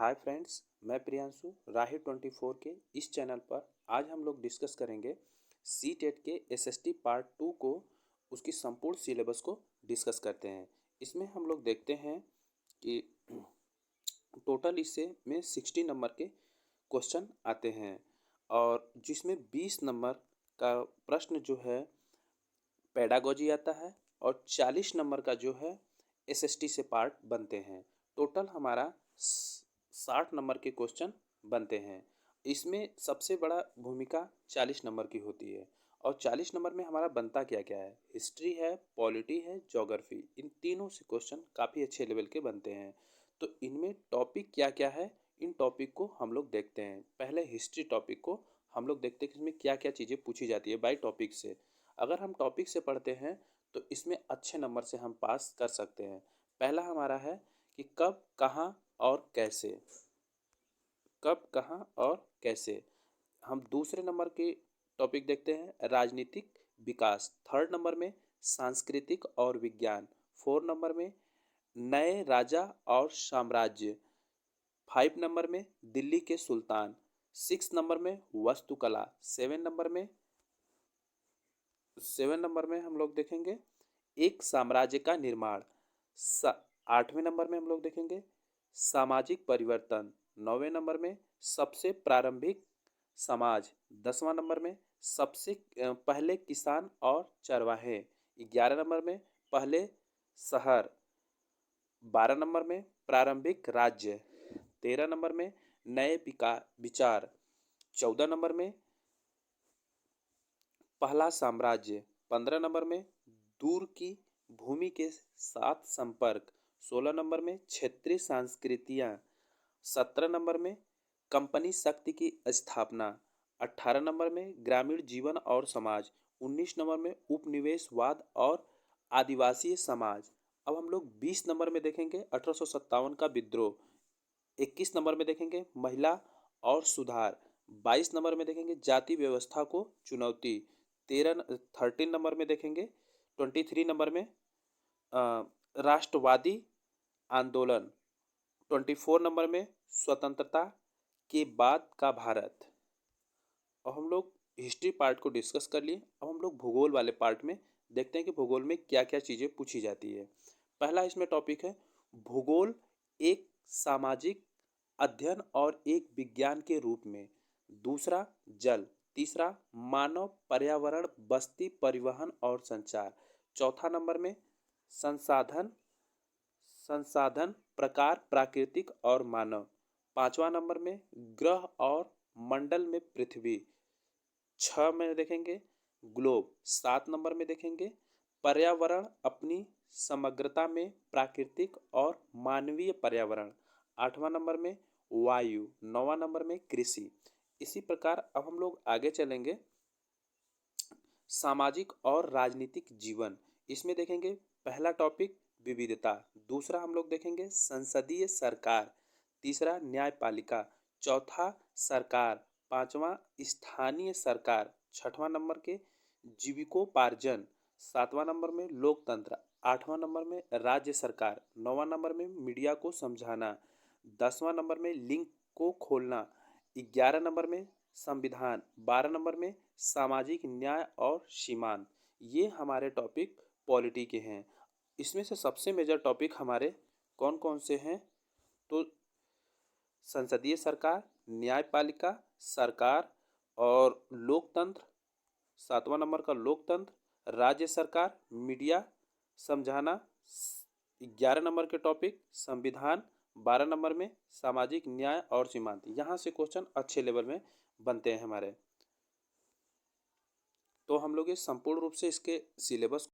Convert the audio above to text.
Hi friends, मैं प्रियांशु राही 24 के इस चैनल पर आज हम लोग डिस्कस करेंगे सी टेट के एसएसटी पार्ट 2 को उसकी संपूर्ण सिलेबस को डिस्कस करते हैं। इसमें हम लोग देखते हैं कि टोटल इससे में 60 नंबर के क्वेश्चन आते हैं और जिसमें 20 नंबर का प्रश्न जो है पेडागोजी आता है और 40 नंबर का जो है एसएसटी से पार्ट बनते हैं। टोटल हमारा 60 नंबर के क्वेश्चन बनते हैं। इसमें सबसे बड़ा भूमिका 40 नंबर की होती है और 40 नंबर में हमारा बनता क्या क्या है, हिस्ट्री है, पॉलिटी है, ज्योग्राफी, इन तीनों से क्वेश्चन काफ़ी अच्छे लेवल के बनते हैं। तो इनमें टॉपिक क्या क्या है, इन टॉपिक को हम लोग देखते हैं। पहले हिस्ट्री टॉपिक को हम लोग देखते हैं कि इसमें क्या क्या चीज़ें पूछी जाती है बाई टॉपिक से। अगर हम टॉपिक से पढ़ते हैं तो इसमें अच्छे नंबर से हम पास कर सकते हैं। पहला हमारा है कि कब, कहाँ और कैसे। कब, कहाँ और कैसे। हम दूसरे नंबर के टॉपिक देखते हैं राजनीतिक विकास। थर्ड नंबर में सांस्कृतिक और विज्ञान। फोर नंबर में नए राजा और साम्राज्य। 5 नंबर में दिल्ली के सुल्तान। 6 नंबर में वास्तुकला। 7 नंबर में हम लोग देखेंगे एक साम्राज्य का निर्माण। 8वें नंबर में हम लोग देखेंगे सामाजिक परिवर्तन। 9वें नंबर में सबसे प्रारंभिक समाज। 10वां नंबर में सबसे पहले किसान और चरवाहे। 11 नंबर में पहले शहर। 12 नंबर में प्रारंभिक राज्य। 13 नंबर में नए विचार। 14 नंबर में पहला साम्राज्य। 15 नंबर में दूर की भूमि के साथ संपर्क। 16 नंबर में क्षेत्रीय संस्कृतियाँ। 17 नंबर में कंपनी शक्ति की स्थापना। 18 नंबर में ग्रामीण जीवन और समाज। 19 नंबर में उपनिवेशवाद और आदिवासी समाज। अब हम लोग 20 नंबर में देखेंगे 1857 का विद्रोह। 21 नंबर में देखेंगे महिला और सुधार। 22 नंबर में देखेंगे जाति व्यवस्था को चुनौती। 13 नंबर में देखेंगे 23 नंबर में राष्ट्रवादी आंदोलन। 24 नंबर में स्वतंत्रता के बाद का भारत। और हम लोग हिस्ट्री पार्ट को डिस्कस कर लिए। अब हम लोग भूगोल वाले पार्ट में देखते हैं कि भूगोल में क्या क्या चीज़ें पूछी जाती है। पहला इसमें टॉपिक है भूगोल एक सामाजिक अध्ययन और एक विज्ञान के रूप में। दूसरा जल। तीसरा मानव, पर्यावरण, बस्ती, परिवहन और संचार। चौथा नंबर में संसाधन संसाधन प्रकार, प्राकृतिक और मानव। 5वां नंबर में ग्रह और मंडल में पृथ्वी। 6 में देखेंगे ग्लोब। 7 नंबर में देखेंगे पर्यावरण अपनी समग्रता में प्राकृतिक और मानवीय पर्यावरण। 8वां नंबर में वायु। 9वां नंबर में कृषि। इसी प्रकार अब हम लोग आगे चलेंगे सामाजिक और राजनीतिक जीवन। इसमें देखेंगे पहला टॉपिक विविधता। दूसरा हम लोग देखेंगे संसदीय सरकार। तीसरा न्यायपालिका। चौथा सरकार। 5वां स्थानीय सरकार। 6वां नंबर के जीविकोपार्जन। 7वां नंबर में लोकतंत्र। 8वां नंबर में राज्य सरकार। 9वां नंबर में मीडिया को समझाना। 10वां नंबर में लिंक को खोलना। 11 नंबर में संविधान। 12 नंबर में सामाजिक न्याय और सीमांत। ये हमारे टॉपिक पॉलिटी के हैं। इसमें से सबसे मेजर टॉपिक हमारे कौन कौन से हैं, तो संसदीय सरकार, न्यायपालिका, सरकार और लोकतंत्र। 7वां नंबर का लोकतंत्र, राज्य सरकार, मीडिया समझाना। 11 नंबर के टॉपिक संविधान। 12 नंबर में सामाजिक न्याय और सीमांत। यहाँ से क्वेश्चन अच्छे लेवल में बनते हैं हमारे। तो हम लोग ये संपूर्ण रूप से इसके सिलेबस